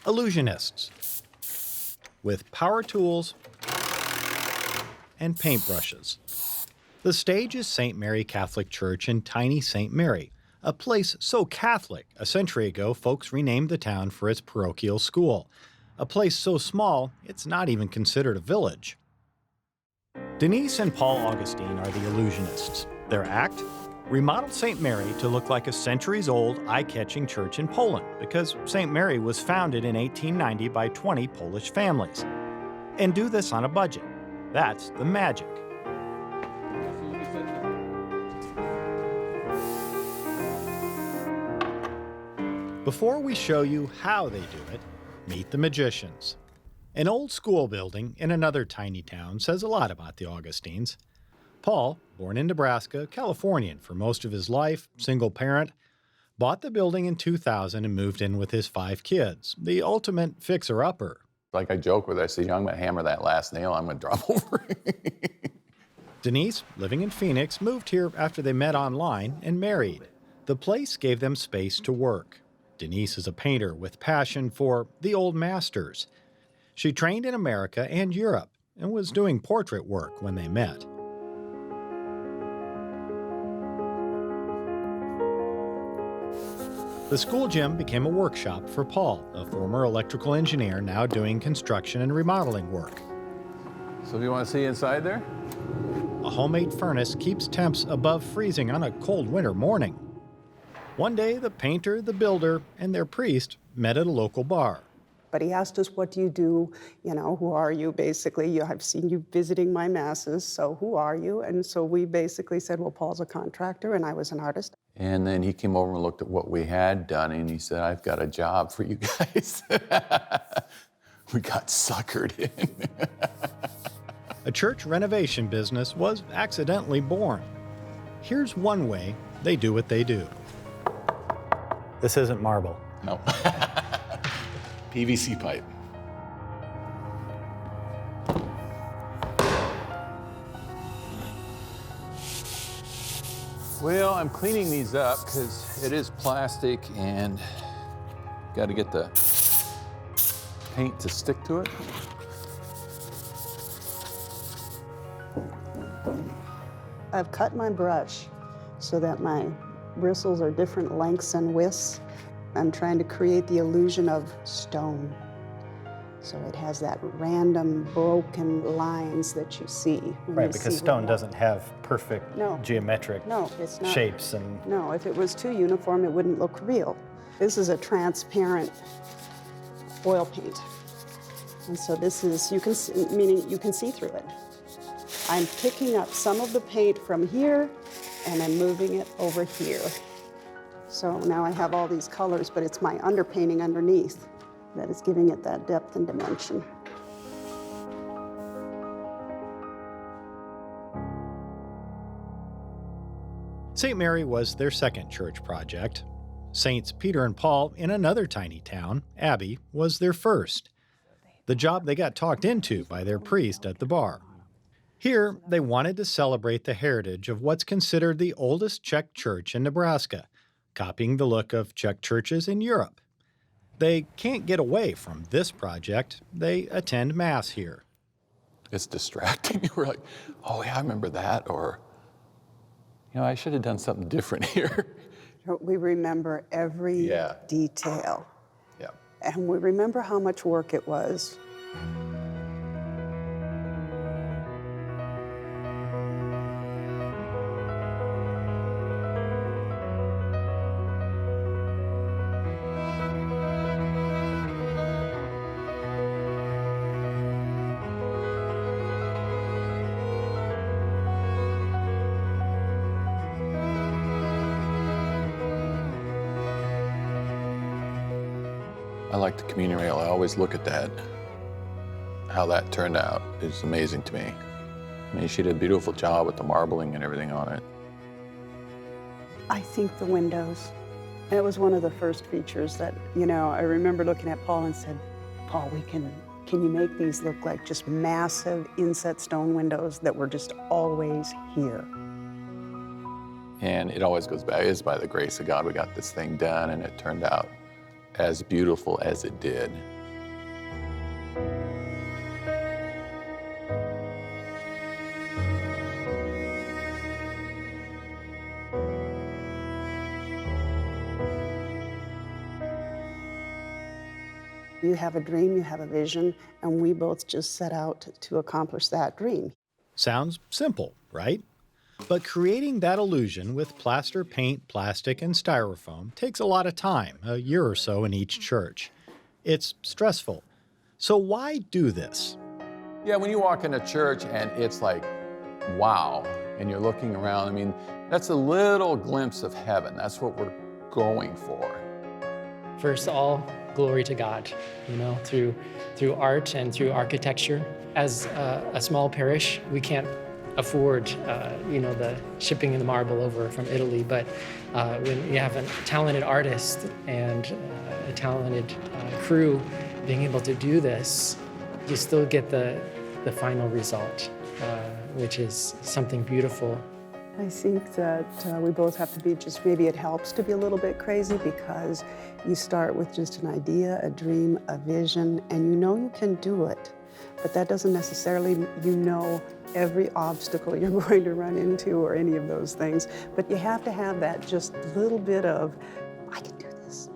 illusionists with power tools and paintbrushes. The stage is St. Mary Catholic Church in tiny St. Mary, a place so Catholic, a century ago folks renamed the town for its parochial school. A place so small, it's not even considered a village. Denise and Paul Augustine are the illusionists. Their act? Remodel St. Mary to look like a centuries-old, eye-catching church in Poland, because St. Mary was founded in 1890 by 20 Polish families. And do this on a budget. That's the magic. Before we show you how they do it, meet the magicians. An old school building in another tiny town says a lot about the Augustines. Paul, born in Nebraska, Californian for most of his life, single parent, bought the building in 2000 and moved in with his 5 kids, the ultimate fixer-upper. Like I joke with her, I say, I'm going to hammer that last nail, I'm going to drop over. Denise, living in Phoenix, moved here after they met online and married. The place gave them space to work. Denise is a painter with passion for the old masters. She trained in America and Europe and was doing portrait work when they met. The school gym became a workshop for Paul, a former electrical engineer now doing construction and remodeling work. So do you want to see inside there? A homemade furnace keeps temps above freezing on a cold winter morning. One day, the painter, the builder, and their priest met at a local bar. But he asked us, what do you do? You know, who are you, basically? I've seen you visiting my masses, so who are you? And so we basically said, well, Paul's a contractor, and I was an artist. And then he came over and looked at what we had done, and he said, I've got a job for you guys. We got suckered in. A church renovation business was accidentally born. Here's one way they do what they do. This isn't marble. No. PVC pipe. Well, I'm cleaning these up because it is plastic and got to get the paint to stick to it. I've cut my brush so that my bristles are different lengths and widths. I'm trying to create the illusion of stone. So it has that random broken lines that you see. Right, because stone doesn't have perfect geometric it's not. shapes. No, if it was too uniform, it wouldn't look real. This is a transparent oil paint. And so this is, meaning you can see through it. I'm picking up some of the paint from here and I'm moving it over here. So now I have all these colors, but it's my underpainting underneath that is giving it that depth and dimension. St. Mary was their second church project. Saints Peter and Paul in another tiny town, Abbey, was their first. The job they got talked into by their priest at the bar. Here, they wanted to celebrate the heritage of what's considered the oldest Czech church in Nebraska, copying the look of Czech churches in Europe. They can't get away from this project. They attend Mass here. It's distracting. We're like, oh yeah, I remember that, or, I should have done something different here. We remember every detail. Yeah. And we remember how much work it was. I like the communion rail. I always look at that. How that turned out is amazing to me. I mean, she did a beautiful job with the marbling and everything on it. I think the windows. And it was one of the first features that, I remember looking at Paul and said, Paul, can you make these look like just massive inset stone windows that were just always here? And it always goes back, it's by the grace of God we got this thing done, and it turned out as beautiful as it did. You have a dream, you have a vision, and we both just set out to accomplish that dream. Sounds simple, right? But creating that illusion with plaster, paint, plastic, and styrofoam takes a lot of time, a year or so in each church. It's stressful. So why do this? Yeah, when you walk into church and it's like, wow, and you're looking around, I mean, that's a little glimpse of heaven. That's what we're going for. First, all glory to God, through art and through architecture. As a small parish, we can't afford, the shipping the marble over from Italy. But when you have a talented artist and a talented crew being able to do this, you still get the final result, which is something beautiful. I think that we both have to be maybe it helps to be a little bit crazy, because you start with just an idea, a dream, a vision, and you can do it. But that doesn't necessarily, every obstacle you're going to run into or any of those things. But you have to have that just little bit of, I can do this.